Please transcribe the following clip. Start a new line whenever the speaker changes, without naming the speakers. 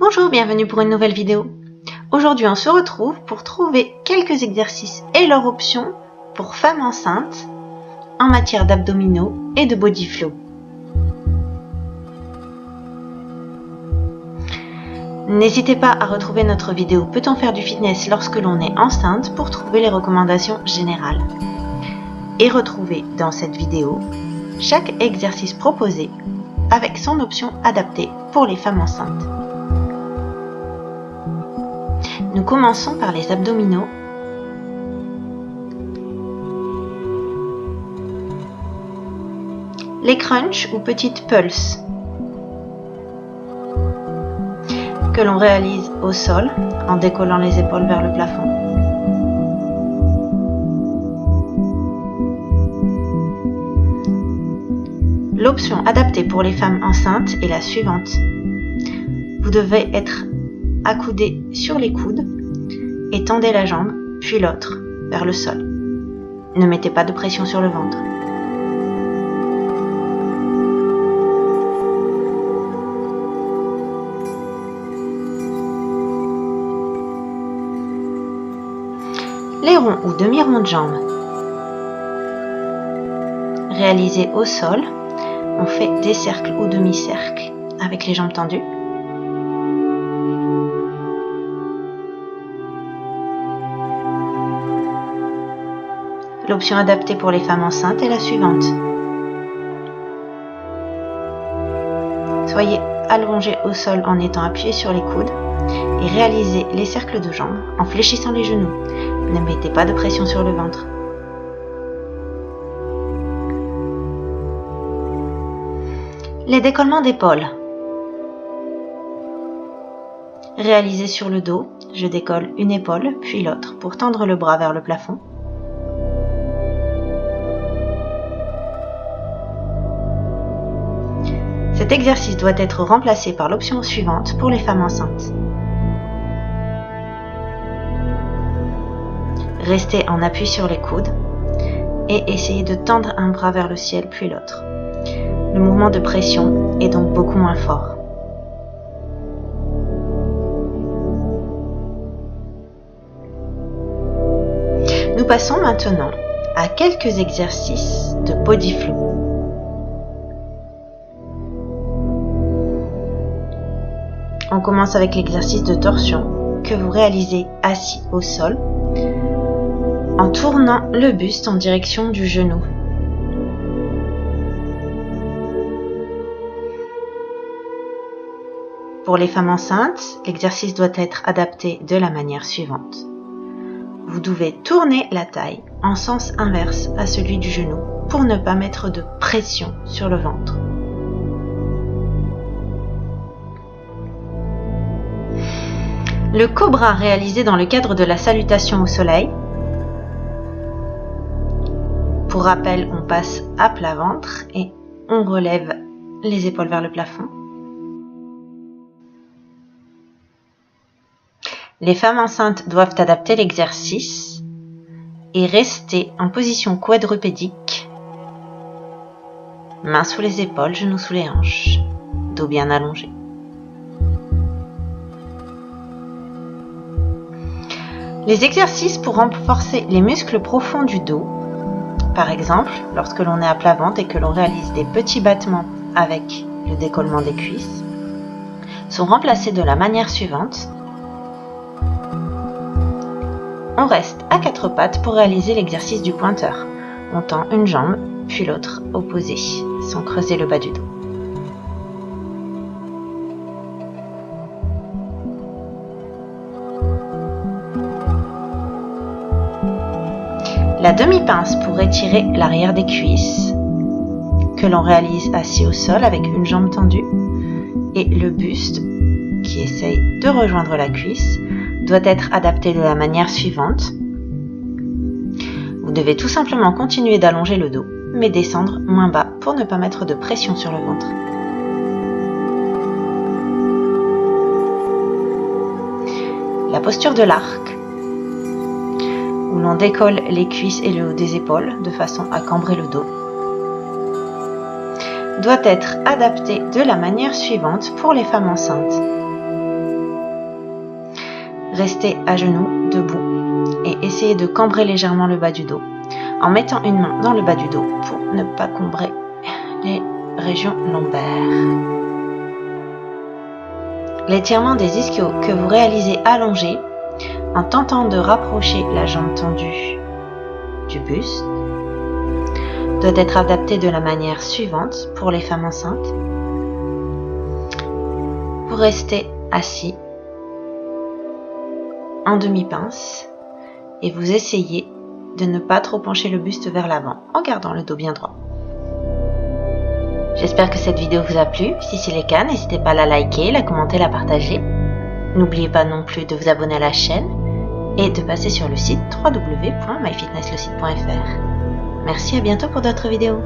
Bonjour, bienvenue pour une nouvelle vidéo. Aujourd'hui, on se retrouve pour trouver quelques exercices et leurs options pour femmes enceintes en matière d'abdominaux et de body flow. N'hésitez pas à retrouver notre vidéo « Peut-on faire du fitness lorsque l'on est enceinte ?» pour trouver les recommandations générales. Et retrouvez dans cette vidéo chaque exercice proposé avec son option adaptée pour les femmes enceintes. Nous commençons par les abdominaux. Les crunchs ou petites pulses que l'on réalise au sol en décollant les épaules vers le plafond. L'option adaptée pour les femmes enceintes est la suivante. Vous devez être accoudé sur les coudes et tendez la jambe, puis l'autre, vers le sol. Ne mettez pas de pression sur le ventre. Les ronds ou demi-ronds de jambes. Réalisés au sol, on fait des cercles ou demi-cercles avec les jambes tendues. L'option adaptée pour les femmes enceintes est la suivante. Soyez allongés au sol en étant appuyés sur les coudes et réalisez les cercles de jambes en fléchissant les genoux. Ne mettez pas de pression sur le ventre. Les décollements d'épaules. Réalisés sur le dos, je décolle une épaule puis l'autre pour tendre le bras vers le plafond. Cet exercice doit être remplacé par l'option suivante pour les femmes enceintes. Restez en appui sur les coudes et essayez de tendre un bras vers le ciel puis l'autre. Le mouvement de pression est donc beaucoup moins fort. Nous passons maintenant à quelques exercices de body flow. On commence avec l'exercice de torsion que vous réalisez assis au sol en tournant le buste en direction du genou. Pour les femmes enceintes, l'exercice doit être adapté de la manière suivante. Vous devez tourner la taille en sens inverse à celui du genou pour ne pas mettre de pression sur le ventre. Le cobra réalisé dans le cadre de la salutation au soleil. Pour rappel, on passe à plat ventre et on relève les épaules vers le plafond. Les femmes enceintes doivent adapter l'exercice et rester en position quadrupédique, mains sous les épaules, genoux sous les hanches, dos bien allongé. Les exercices pour renforcer les muscles profonds du dos, par exemple, lorsque l'on est à plat ventre et que l'on réalise des petits battements avec le décollement des cuisses, sont remplacés de la manière suivante. On reste à quatre pattes pour réaliser l'exercice du pointeur. On tend une jambe, puis l'autre opposée, sans creuser le bas du dos. La demi-pince pour étirer l'arrière des cuisses, que l'on réalise assis au sol avec une jambe tendue, et le buste qui essaye de rejoindre la cuisse doit être adapté de la manière suivante. Vous devez tout simplement continuer d'allonger le dos, mais descendre moins bas pour ne pas mettre de pression sur le ventre. La posture de l'arc, où l'on décolle les cuisses et le haut des épaules de façon à cambrer le dos, doit être adapté de la manière suivante pour les femmes enceintes. restez à genoux, debout, et essayez de cambrer légèrement le bas du dos, en mettant une main dans le bas du dos pour ne pas combrer les régions lombaires. L'étirement des ischios que vous réalisez allongé, en tentant de rapprocher la jambe tendue du buste, doit être adapté de la manière suivante pour les femmes enceintes. Vous restez assis en demi-pince et vous essayez de ne pas trop pencher le buste vers l'avant en gardant le dos bien droit. J'espère que cette vidéo vous a plu. Si c'est le cas, n'hésitez pas à la liker, la commenter, la partager. N'oubliez pas non plus de vous abonner à la chaîne et de passer sur le site www.myfitnesslecite.fr. Merci, à bientôt pour d'autres vidéos.